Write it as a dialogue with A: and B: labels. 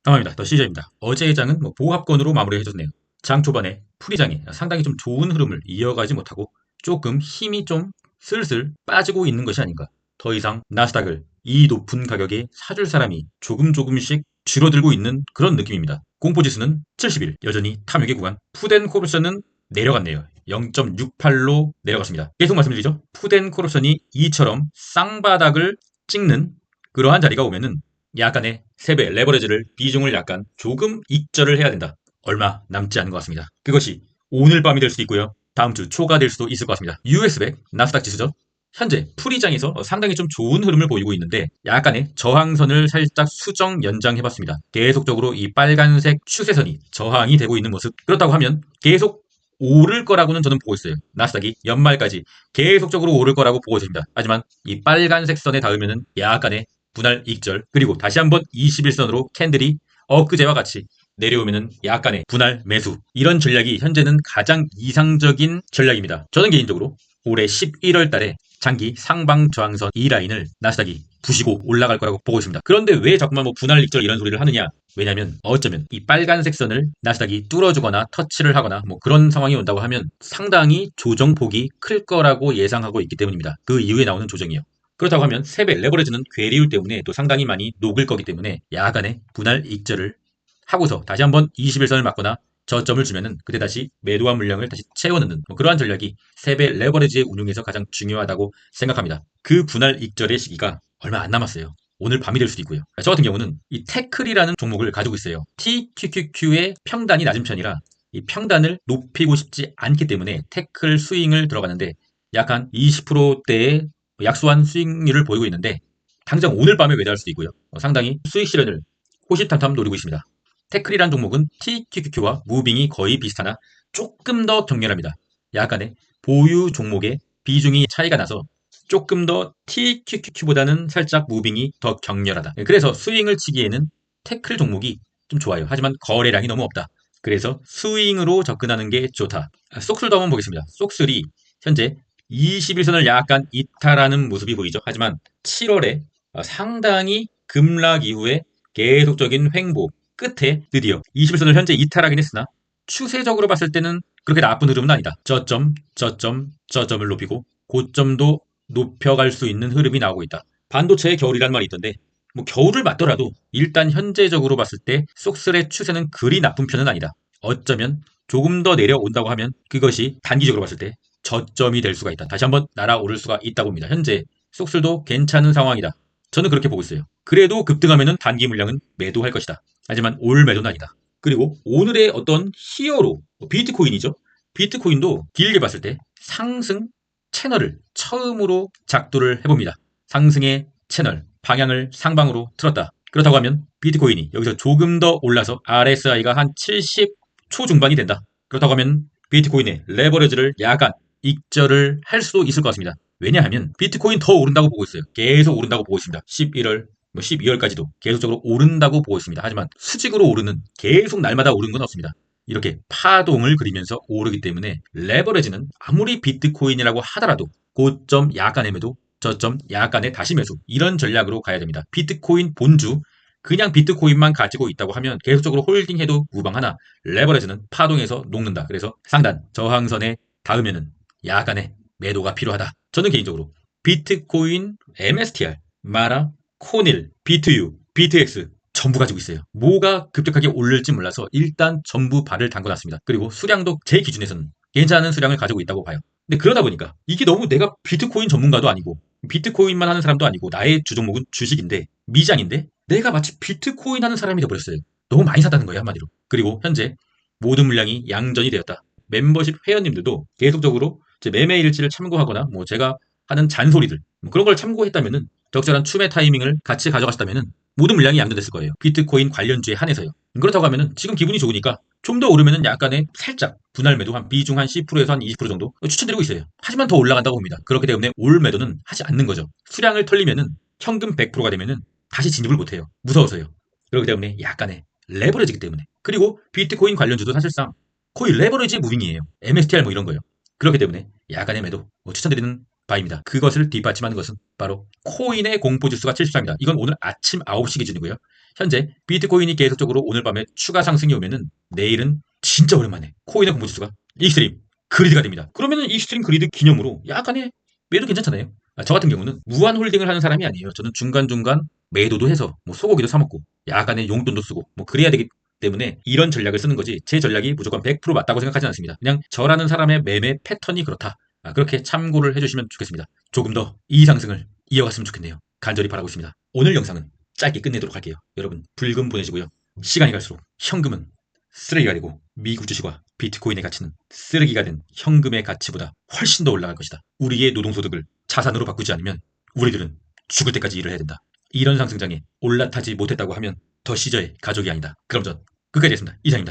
A: 상황입니다. 더 시저입니다. 어제의 장은 보합권으로 마무리해줬네요. 장 초반에 풀이장이 상당히 좀 좋은 흐름을 이어가지 못하고 조금 힘이 좀 슬슬 빠지고 있는 것이 아닌가. 더 이상 나스닥을 이 높은 가격에 사줄 사람이 조금씩 줄어들고 있는 그런 느낌입니다. 공포지수는 71, 여전히 탐욕의 구간. 푸덴코르션은 내려갔네요. 0.68로 내려갔습니다. 계속 말씀드리죠. 푸덴코르션이 이처럼 쌍바닥을 찍는 그러한 자리가 오면은 약간의 세배 레버리지를 비중을 약간 조금 익절을 해야 된다. 얼마 남지 않은 것 같습니다. 그것이 오늘 밤이 될 수도 있고요. 다음 주 초가 될 수도 있을 것 같습니다. US100 나스닥 지수죠. 현재 풀이장에서 상당히 좀 좋은 흐름을 보이고 있는데 약간의 저항선을 살짝 수정 연장해봤습니다. 계속적으로 이 빨간색 추세선이 저항이 되고 있는 모습. 그렇다고 하면 계속 오를 거라고는 저는 보고 있어요. 나스닥이 연말까지 계속적으로 오를 거라고 보고 있습니다. 하지만 이 빨간색 선에 닿으면은 약간의 분할 익절 그리고 다시 한번 21선으로 캔들이 엊그제와 같이 내려오면은 약간의 분할 매수 이런 전략이 현재는 가장 이상적인 전략입니다. 저는 개인적으로 올해 11월 달에 장기 상방 저항선 이 라인을 나스닥이 부시고 올라갈 거라고 보고 있습니다. 그런데 왜 자꾸만 분할 익절 이런 소리를 하느냐? 왜냐하면 어쩌면 이 빨간색 선을 나스닥이 뚫어주거나 터치를 하거나 그런 상황이 온다고 하면 상당히 조정폭이 클 거라고 예상하고 있기 때문입니다. 그 이후에 나오는 조정이요. 그렇다고 하면 세배 레버리지는 괴리율 때문에 또 상당히 많이 녹을 거기 때문에 야간에 분할 익절을 하고서 다시 한번 21선을 맞거나 저점을 주면은 그때 다시 매도한 물량을 다시 채워넣는 그러한 전략이 세배 레버리지의 운용에서 가장 중요하다고 생각합니다. 그 분할 익절의 시기가 얼마 안 남았어요. 오늘 밤이 될 수도 있고요. 저 같은 경우는 이 태클이라는 종목을 가지고 있어요. TQQQ의 평단이 낮은 편이라 이 평단을 높이고 싶지 않기 때문에 태클 스윙을 들어가는데 약 한 20%대의 약소한 수익률을 보이고 있는데 당장 오늘 밤에 매도할 수도 있고요. 상당히 수익 실현을 호시탐탐 노리고 있습니다. 태클이란 종목은 TQQQ와 무빙이 거의 비슷하나 조금 더 격렬합니다. 약간의 보유 종목의 비중이 차이가 나서 조금 더 TQQQ보다는 살짝 무빙이 더 격렬하다. 그래서 스윙을 치기에는 태클 종목이 좀 좋아요. 하지만 거래량이 너무 없다. 그래서 스윙으로 접근하는 게 좋다. 속술도 한번 보겠습니다. 속술이 현재 21선을 약간 이탈하는 모습이 보이죠. 하지만 7월에 상당히 급락 이후에 계속적인 횡보 끝에 드디어 21선을 현재 이탈하긴 했으나 추세적으로 봤을 때는 그렇게 나쁜 흐름은 아니다. 저점을 높이고 고점도 높여갈 수 있는 흐름이 나오고 있다. 반도체의 겨울이란 말이 있던데 겨울을 맞더라도 일단 현재적으로 봤을 때 속슬의 추세는 그리 나쁜 편은 아니다. 어쩌면 조금 더 내려온다고 하면 그것이 단기적으로 봤을 때 저점이 될 수가 있다. 다시 한번 날아오를 수가 있다고 봅니다. 현재 속술도 괜찮은 상황이다. 저는 그렇게 보고 있어요. 그래도 급등하면 단기 물량은 매도할 것이다. 하지만 올 매도는 아니다. 그리고 오늘의 어떤 히어로 비트코인이죠. 비트코인도 길게 봤을 때 상승 채널을 처음으로 작도를 해봅니다. 상승의 채널 방향을 상방으로 틀었다. 그렇다고 하면 비트코인이 여기서 조금 더 올라서 RSI가 한 70 초중반이 된다. 그렇다고 하면 비트코인의 레버리지를 약간 익절을 할 수도 있을 것 같습니다. 왜냐하면 비트코인 더 오른다고 보고 있어요. 계속 오른다고 보고 있습니다. 11월, 12월까지도 계속적으로 오른다고 보고 있습니다. 하지만 수직으로 오르는 계속 날마다 오르는 건 없습니다. 이렇게 파동을 그리면서 오르기 때문에 레버리지는 아무리 비트코인이라고 하더라도 고점 약간의 매도, 저점 약간의 다시 매수 이런 전략으로 가야 됩니다. 비트코인 본주 그냥 비트코인만 가지고 있다고 하면 계속적으로 홀딩해도 무방하나 레버리지는 파동에서 녹는다. 그래서 상단 저항선에 닿으면은 약간의 매도가 필요하다. 저는 개인적으로 비트코인, MSTR, 마라, 코닐, 비트유, 비트엑스 전부 가지고 있어요. 뭐가 급격하게 오를지 몰라서 일단 전부 발을 담궈놨습니다. 그리고 수량도 제 기준에서는 괜찮은 수량을 가지고 있다고 봐요. 근데 그러다 보니까 이게 너무 내가 비트코인 전문가도 아니고 비트코인만 하는 사람도 아니고 나의 주종목은 주식인데 미장인데 내가 마치 비트코인 하는 사람이 되어버렸어요. 너무 많이 샀다는 거예요 한마디로. 그리고 현재 모든 물량이 양전이 되었다. 멤버십 회원님들도 계속적으로 제 매매 일지를 참고하거나 제가 하는 잔소리들 그런 걸 참고했다면은 적절한 추매 타이밍을 같이 가져가셨다면은 모든 물량이 양전됐을 거예요. 비트코인 관련주에 한해서요. 그렇다고 하면은 지금 기분이 좋으니까 좀 더 오르면은 약간의 살짝 분할 매도 한 비중 한 10%에서 한 20% 정도 추천드리고 있어요. 하지만 더 올라간다고 봅니다. 그렇기 때문에 올 매도는 하지 않는 거죠. 수량을 털리면은 현금 100%가 되면은 다시 진입을 못해요. 무서워서요. 그렇기 때문에 약간의 레버리지기 때문에. 그리고 비트코인 관련주도 사실상 거의 레버리지 무빙이에요. MSTR 이런 거요. 그렇기 때문에 약간의 매도 추천드리는 바입니다. 그것을 뒷받침하는 것은 바로 코인의 공포지수가 74입니다. 이건 오늘 아침 9시 기준이고요. 현재 비트코인이 계속적으로 오늘 밤에 추가 상승이 오면은 내일은 진짜 오랜만에 코인의 공포지수가 익스트림 그리드가 됩니다. 그러면은 익스트림 그리드 기념으로 약간의 매도 괜찮잖아요. 저 같은 경우는 무한 홀딩을 하는 사람이 아니에요. 저는 중간중간 매도도 해서 뭐 소고기도 사 먹고 약간의 용돈도 쓰고 뭐 그래야 되기 때문에 이런 전략을 쓰는 거지 제 전략이 무조건 100% 맞다고 생각하지 않습니다. 그냥 저라는 사람의 매매 패턴이 그렇다. 그렇게 참고를 해주시면 좋겠습니다. 조금 더 이 상승을 이어갔으면 좋겠네요. 간절히 바라고 있습니다. 오늘 영상은 짧게 끝내도록 할게요. 여러분 불금 보내시고요. 시간이 갈수록 현금은 쓰레기가 되고 미국 주식과 비트코인의 가치는 쓰레기가 된 현금의 가치보다 훨씬 더 올라갈 것이다. 우리의 노동소득을 자산으로 바꾸지 않으면 우리들은 죽을 때까지 일을 해야 된다. 이런 상승장에 올라타지 못했다고 하면 더 시저의 가족이 아니다. 그럼 전 끝까지 했습니다. 이상입니다.